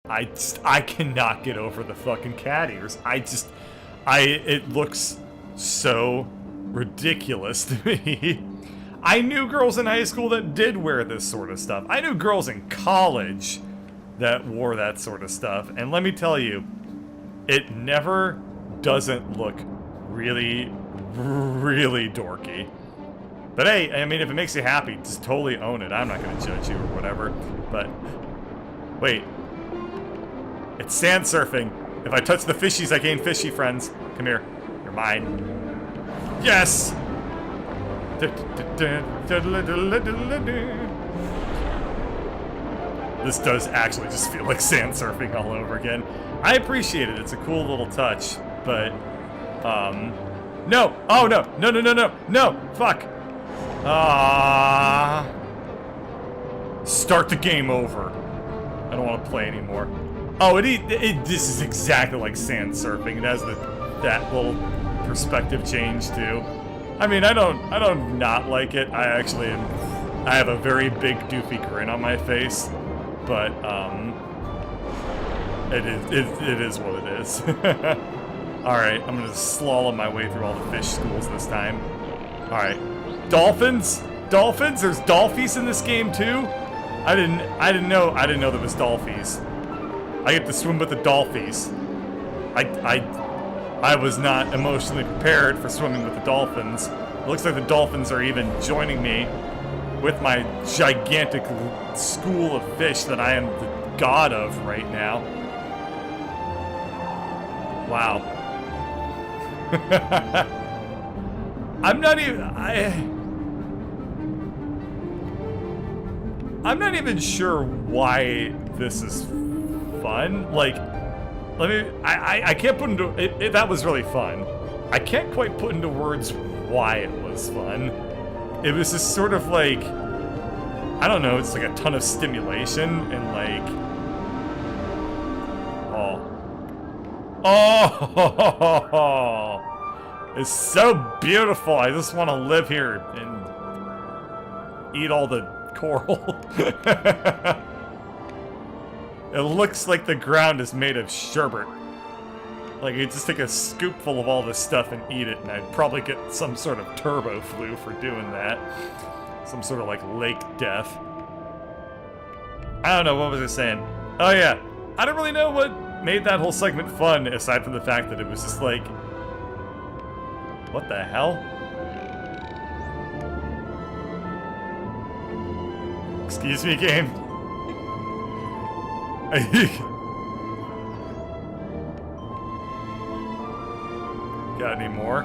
I cannot get over the fucking cat ears. It looks so ridiculous to me. I knew girls in high school that did wear this sort of stuff. I knew girls in college that wore that sort of stuff. And let me tell you, it never doesn't look really, really dorky. But hey, I mean, if it makes you happy, just totally own it. I'm not going to judge you or whatever. But, wait. It's sand surfing. If I touch the fishies, I gain fishy friends. Come here. You're mine. Yes! This does actually just feel like sand surfing all over again. I appreciate it. It's a cool little touch, but, no! Oh, no! No, no, no, no! No! Fuck! Start the game over. I don't want to play anymore. Oh, this is exactly like sand surfing. It has that little perspective change too. I mean, I don't not like it. I have a very big doofy grin on my face, but it is what it is. All right, I'm gonna slalom my way through all the fish schools this time. All right, dolphins. There's dolphies in this game too. I didn't know there was dolphies. I get to swim with the dolphins. I was not emotionally prepared for swimming with the dolphins. It looks like the dolphins are even joining me with my gigantic school of fish that I am the god of right now. Wow. I'm not even sure why this is fun. Like, I can't put into it. That was really fun. I can't quite put into words why it was fun. It was just sort of like, I don't know, it's like a ton of stimulation and like, oh, it's so beautiful. I just want to live here and eat all the coral. It looks like the ground is made of sherbet. Like, you just take a scoopful of all this stuff and eat it, and I'd probably get some sort of turbo flu for doing that. Some sort of, like, lake death. I don't know, what was I saying? Oh, yeah. I don't really know what made that whole segment fun, aside from the fact that it was just like... What the hell? Excuse me, game? Got any more?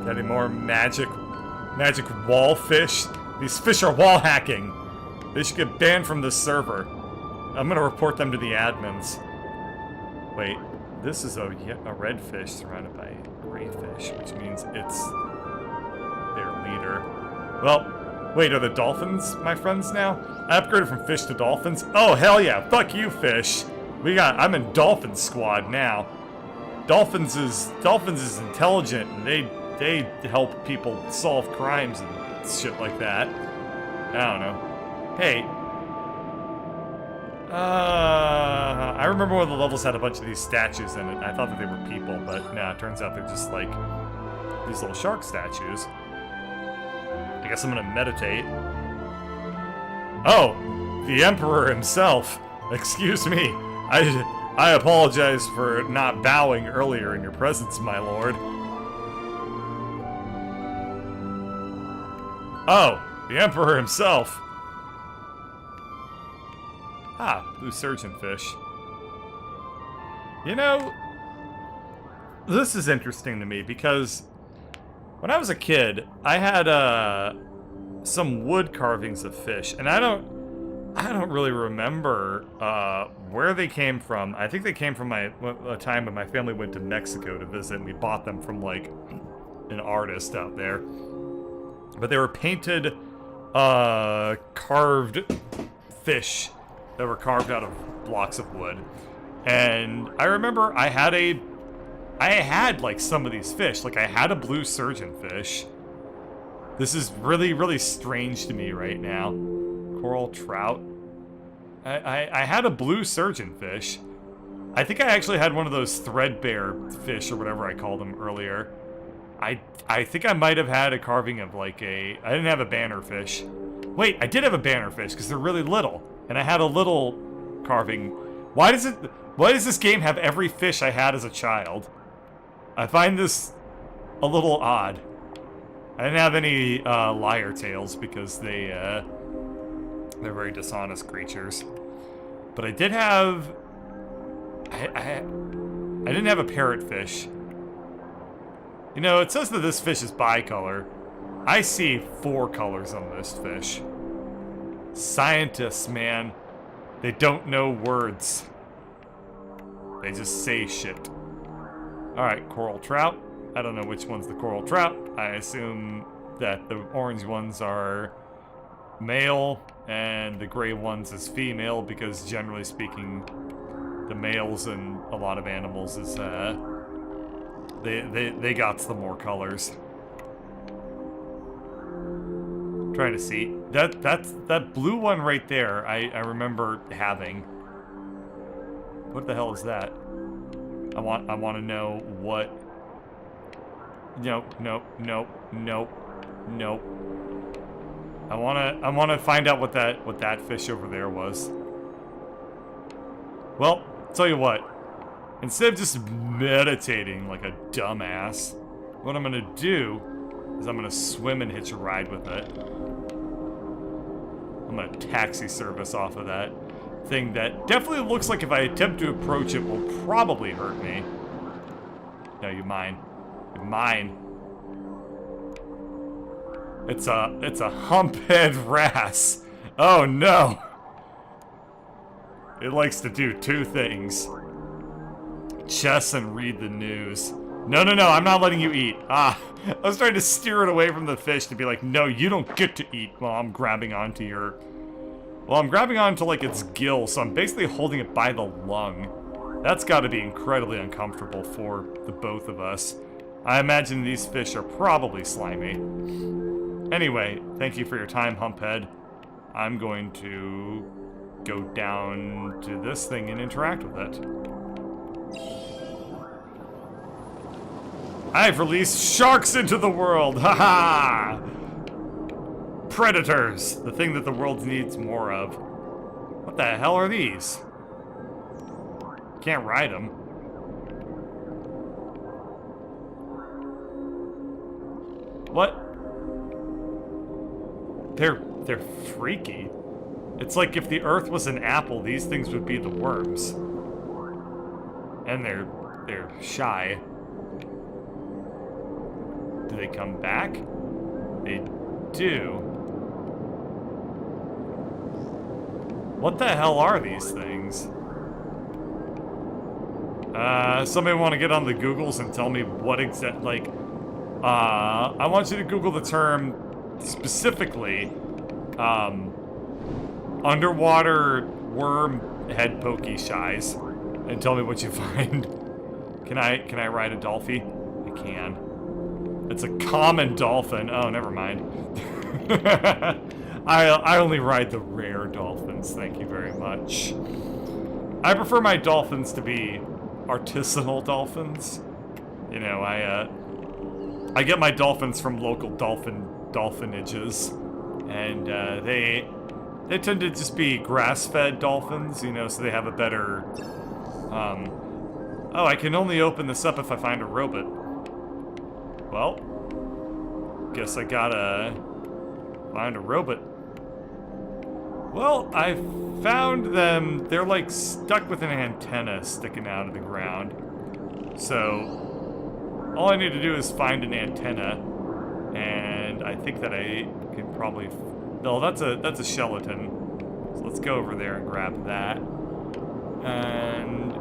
Got any more magic wall fish? These fish are wall hacking. They should get banned from this server. I'm gonna report them to the admins. Wait, this is a red fish surrounded by gray fish, which means it's their leader. Well, wait, are the dolphins my friends now? I upgraded from fish to dolphins. Oh, hell yeah. Fuck you, fish. I'm in dolphin squad now. Dolphins is intelligent, and they help people solve crimes and shit like that. I don't know. Hey. I remember one of the levels had a bunch of these statues in it. I thought that they were people, but nah, it turns out they're just like these little shark statues. I guess I'm gonna meditate. Oh, the Emperor himself. Excuse me. I apologize for not bowing earlier in your presence, my lord. Oh, the Emperor himself. Ah, blue surgeonfish. You know, this is interesting to me because when I was a kid, I had some wood carvings of fish, and I don't really remember where they came from. I think they came from a time when my family went to Mexico to visit, and we bought them from like an artist out there. But they were painted, carved fish that were carved out of blocks of wood. And I remember I had like some of these fish. Like I had a blue surgeonfish. This is really, really strange to me right now. Coral trout. I had a blue surgeonfish. I think I actually had one of those threadbare fish or whatever I called them earlier. I think I might have had a carving of like a... I didn't have a bannerfish. Wait, I did have a bannerfish because they're really little. And I had a little carving. Why does this game have every fish I had as a child? I find this a little odd. I didn't have any lyre tails because they're very dishonest creatures. But I did have... I didn't have a parrotfish. You know, it says that this fish is bicolor. I see 4 colors on this fish. Scientists, man. They don't know words. They just say shit. Alright, coral trout. I don't know which one's the coral trout. I assume that the orange ones are male and the gray ones is female because generally speaking, the males in a lot of animals is, they got the more colors. Trying to see. That blue one right there, I remember having. What the hell is that? I want to know what... Nope. I wanna find out what that fish over there was. Well, tell you what. Instead of just meditating like a dumbass, what I'm gonna do is I'm gonna swim and hitch a ride with it. I'm gonna taxi service off of that thing that definitely looks like if I attempt to approach it will probably hurt me. No, you mine. You're mine. It's a humphead wrasse. Oh no! It likes to do 2 things. Chess and read the news. No, I'm not letting you eat. I was trying to steer it away from the fish to be like, no, you don't get to eat while I'm grabbing onto your... Well, I'm grabbing onto, like, its gill, so I'm basically holding it by the lung. That's gotta be incredibly uncomfortable for the both of us. I imagine these fish are probably slimy. Anyway, thank you for your time, Humphead. I'm going to go down to this thing and interact with it. I've released sharks into the world! Haha! Predators! The thing that the world needs more of. What the hell are these? Can't ride them. What? They're freaky. It's like if the Earth was an apple, these things would be the worms. And they're shy. Do they come back? They do. What the hell are these things? Somebody want to get on the Googles and tell me what exact, like, I want you to Google the term specifically, underwater worm head pokey shies, and tell me what you find. Can I ride a dolphin? I can. It's a common dolphin. Oh, never mind. I only ride the rare dolphins, thank you very much. I prefer my dolphins to be artisanal dolphins. You know, I get my dolphins from local dolphinages, and they tend to just be grass-fed dolphins, you know, so they have a better, oh, I can only open this up if I find a robot. Well, guess I gotta find a robot. Well, I found them. They're like stuck with an antenna sticking out of the ground. So, all I need to do is find an antenna, and I think that I can probably... No, that's a skeleton. So let's go over there and grab that. And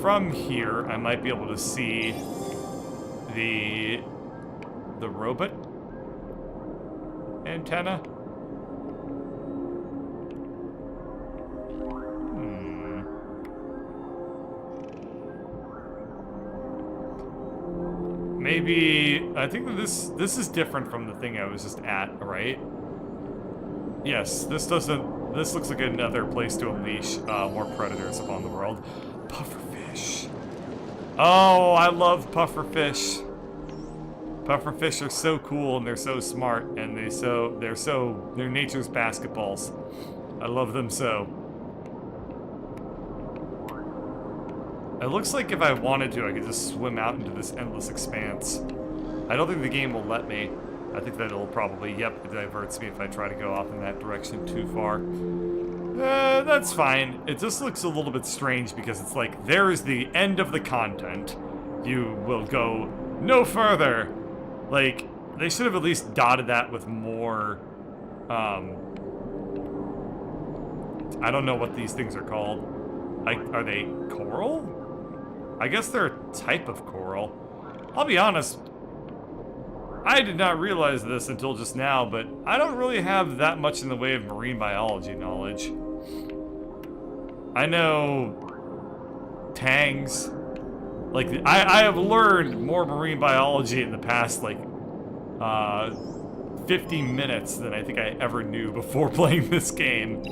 from here, I might be able to see the robot antenna. Maybe, I think that this is different from the thing I was just at, right? Yes, this doesn't This looks like another place to unleash more predators upon the world. Pufferfish. Oh, I love pufferfish. Pufferfish are so cool and they're so smart and they're nature's basketballs. I love them so. It looks like if I wanted to, I could just swim out into this endless expanse. I don't think the game will let me. I think that it'll probably, yep, it diverts me if I try to go off in that direction too far. That's fine. It just looks a little bit strange because it's like, there is the end of the content. You will go no further. Like, they should have at least dotted that with more, I don't know what these things are called. Are they coral? I guess they're a type of coral. I'll be honest, I did not realize this until just now, but I don't really have that much in the way of marine biology knowledge. I know tangs. Like, I have learned more marine biology in the past, like, 50 minutes than I think I ever knew before playing this game.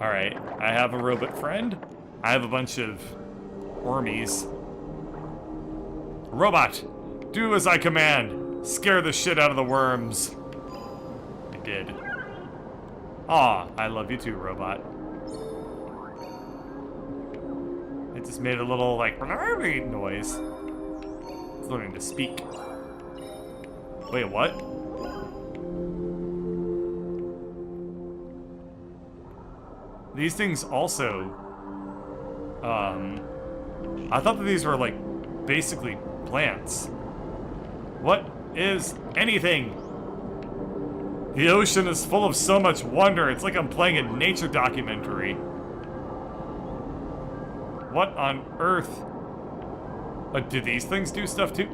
Alright, I have a robot friend. I have a bunch of wormies. Robot, do as I command. Scare the shit out of the worms. I did. Aw, I love you too, robot. It just made a little, like, noise. It's learning to speak. Wait, what? These things also, I thought that these were, like, basically plants. What is anything? The ocean is full of so much wonder, it's like I'm playing a nature documentary. What on earth? Do these things do stuff too?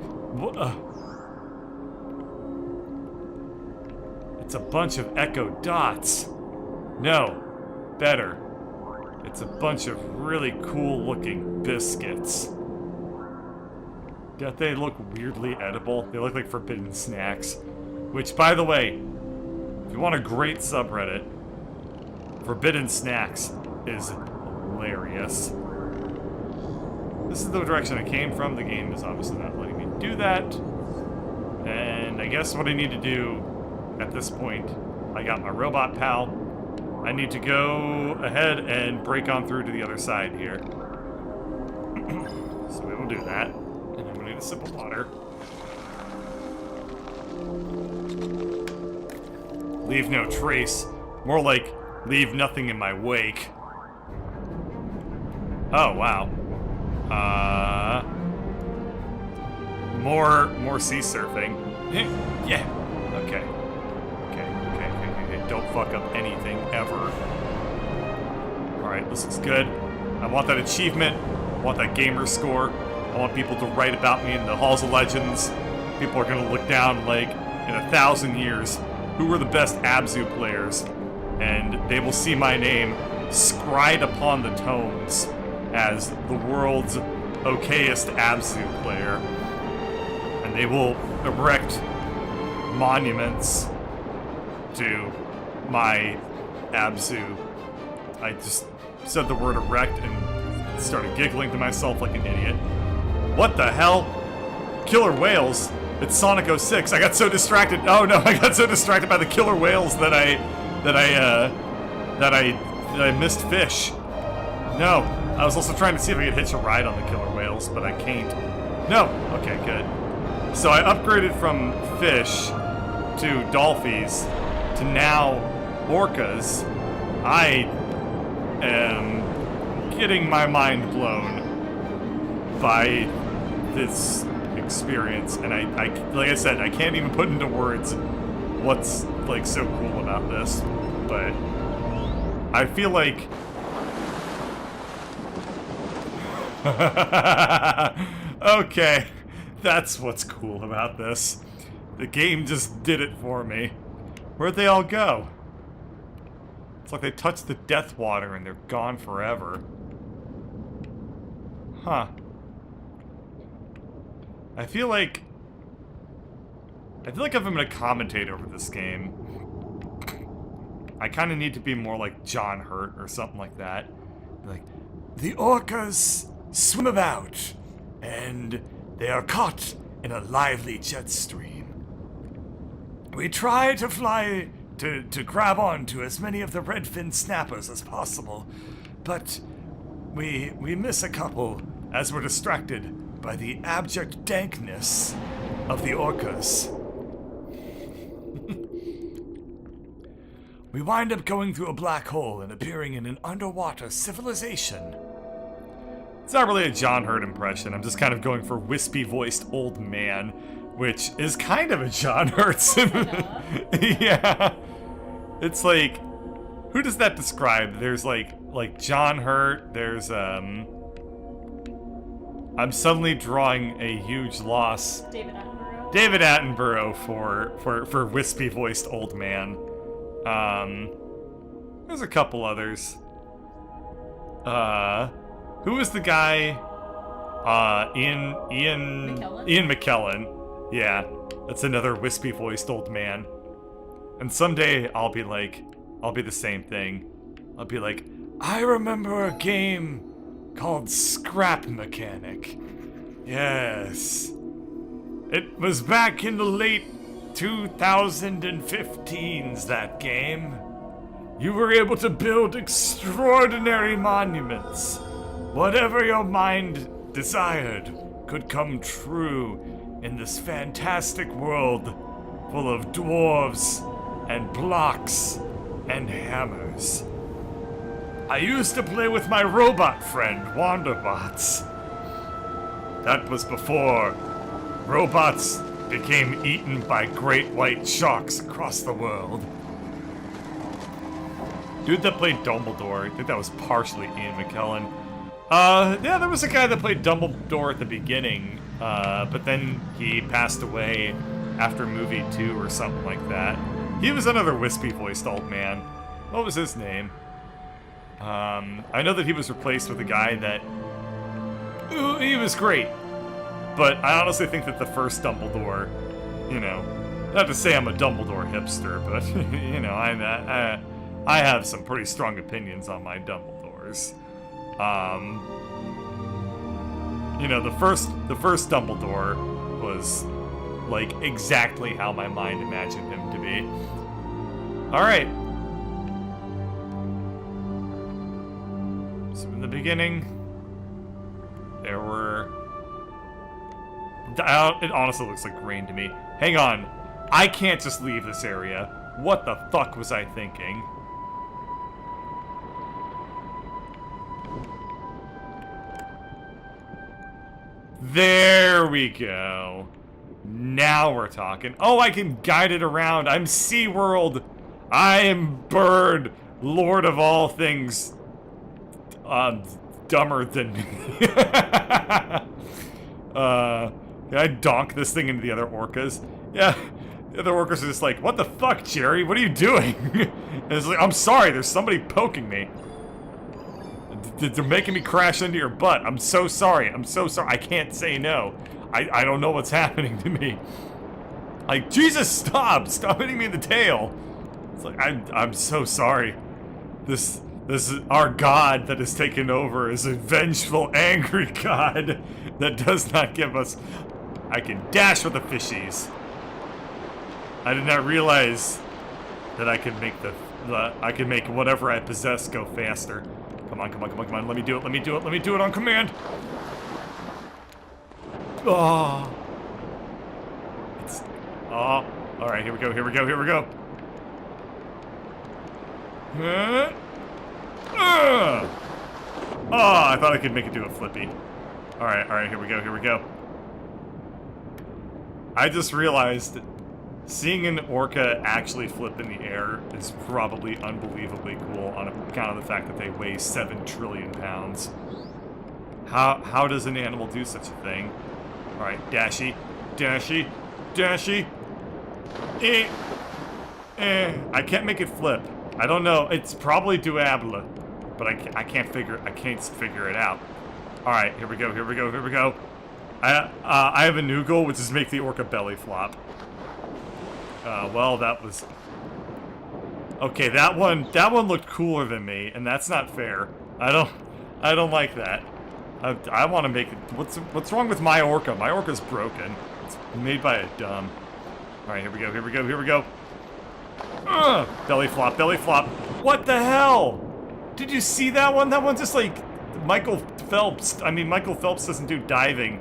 It's a bunch of echo dots. No. Better. It's a bunch of really cool looking biscuits. Don't they look weirdly edible? They look like forbidden snacks. Which, by the way, if you want a great subreddit, forbidden snacks is hilarious. This is the direction I came from. The game is obviously not letting me do that. And I guess what I need to do at this point, I got my robot pal. I need to go ahead and break on through to the other side here. So we will do that. And I'm gonna need a sip of water. Leave no trace. More like, leave nothing in my wake. Oh, wow. More sea surfing. Yeah. Okay. Okay. Don't fuck up anything ever. Alright, this looks good. I want that achievement. I want that gamer score. I want people to write about me in the halls of legends. People are gonna look down like, in 1,000 years, who were the best Abzu players? And they will see my name scried upon the tomes as the world's okayest Abzu player. And they will erect monuments to my Abzu. I just said the word erect and started giggling to myself like an idiot. What the hell? Killer whales? It's Sonic 06. I got so distracted. Oh no, I got so distracted by the killer whales that I missed fish. No, I was also trying to see if I could hitch a ride on the killer whales, but I can't. No. Okay, good. So I upgraded from fish to dolphins to now orcas. I am getting my mind blown by this experience, and I like I said, I can't even put into words what's like so cool about this, but I feel like okay, that's what's cool about this. The game just did it for me. Where'd they all go? It's like they touched the death water and they're gone forever. Huh. I feel like if I'm gonna commentate over this game, I kind of need to be more like John Hurt or something like that. Like, the orcas swim about, and they are caught in a lively jet stream. We try to fly to grab on to as many of the redfin snappers as possible, but we miss a couple as we're distracted by the abject dankness of the orcas. We wind up going through a black hole and appearing in an underwater civilization. It's not really a John Hurt impression. I'm just kind of going for wispy-voiced old man, which is kind of a John Hurt. Yeah. It's like, who does that describe? There's like John Hurt. There's I'm suddenly drawing a huge loss. David Attenborough for wispy-voiced old man. There's a couple others. Who was the guy? Ian McKellen. Yeah, that's another wispy-voiced old man. And someday I'll be the same thing. I'll be like, I remember a game called Scrap Mechanic. Yes. It was back in the late 2015s, that game. You were able to build extraordinary monuments. Whatever your mind desired could come true in this fantastic world full of dwarves and blocks and hammers. I used to play with my robot friend, Wanderbots. That was before robots became eaten by great white sharks across the world. Dude that played Dumbledore, I think that was partially Ian McKellen. Yeah, there was a guy that played Dumbledore at the beginning, but then he passed away after movie 2 or something like that. He was another wispy-voiced old man. What was his name? I know that he was replaced with a guy that... Ooh, he was great. But I honestly think that the first Dumbledore, you know... Not to say I'm a Dumbledore hipster, but, you know, I have some pretty strong opinions on my Dumbledores. You know, the first Dumbledore was, like, exactly how my mind imagined him to be. Alright. So in the beginning, there were... It honestly looks like rain to me. Hang on. I can't just leave this area. What the fuck was I thinking? There we go. Now we're talking. Oh, I can guide it around. I'm SeaWorld. I am Bird, Lord of all things. Dumber than me. Can I donk this thing into the other orcas? Yeah, the other orcas are just like, what the fuck, Jerry? What are you doing? And it's like, I'm sorry, there's somebody poking me. They're making me crash into your butt. I'm so sorry. I'm so sorry. I can't say no. I don't know what's happening to me. Like, Jesus, stop! Stop hitting me in the tail. It's like, I'm so sorry. This is our god that has taken over is a vengeful, angry god that does not give us... I can dash with the fishies. I did not realize that I could make I could make whatever I possess go faster. Come on, come on, come on, come on. Let me do it, let me do it, let me do it on command. Oh. Oh. Alright, here we go, here we go, here we go. Oh, I thought I could make it do a flippy. Alright, here we go, here we go. I just realized seeing an orca actually flip in the air is probably unbelievably cool on account of the fact that they weigh 7 trillion pounds. How does an animal do such a thing? Alright, dashy, dashy, dashy. I can't make it flip. I don't know. It's probably doable, but I can't figure it out. Alright, here we go, here we go, here we go. I have a new goal, which is make the orca belly flop. Well, that was... Okay, that one looked cooler than me, and that's not fair. I don't like that. I want to make it. What's wrong with my orca? My orca's broken. It's made by a dumb. All right, here we go. Here we go. Here we go. Ugh! Belly flop. Belly flop. What the hell? Did you see that one? That one's just like Michael Phelps. I mean, Michael Phelps doesn't do diving.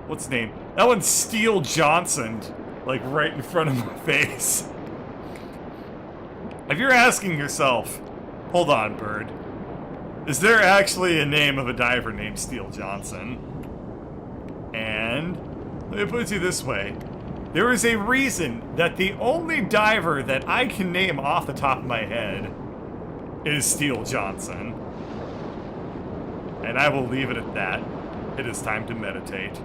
What's his name? That one's Steel Johnson, like right in front of my face. If you're asking yourself, hold on, bird. Is there actually a name of a diver named Steel Johnson? And let me put it to you this way. There is a reason that the only diver that I can name off the top of my head is Steel Johnson. And I will leave it at that. It is time to meditate.